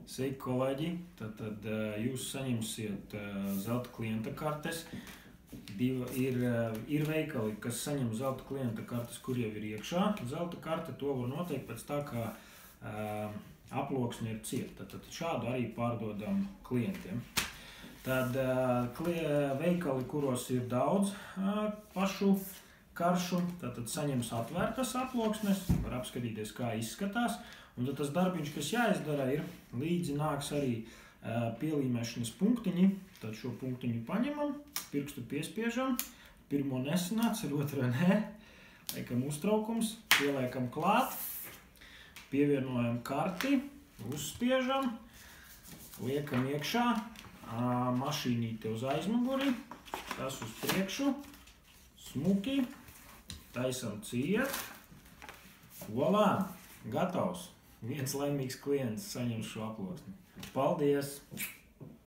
Sveiki, kolēģi! Tad jūs saņemsiet zelta klienta kartes. Ir veikali, kas saņem zelta klienta kartes, kur jau ir iekšā. Zelta karte to var noteikt pēc tā, kā aploksne ir cieta. Tad šādu arī pārdodam klientiem. Tad veikali, kuros ir daudz pašu karšu, tad saņems atvērtas aploksnes, var apskatīties, kā izskatās. Un tad tas darbiņš, kas jāizdara, ir līdzi nāks arī pielīmēšanas punktiņi. Tad šo punktiņu paņemam, pirkstu piespiežam, pirmo nesanāc, ar otro nē. Liekam uztraukums, pieliekam klāt, pievienojam karti, uzspiežam, liekam iekšā, mašīnīte uz aizmuguri, tas uz priekšu, smuki, taisam ciet, volā, gatavs. Viens laimīgs klients saņem šo aploksni. Paldies!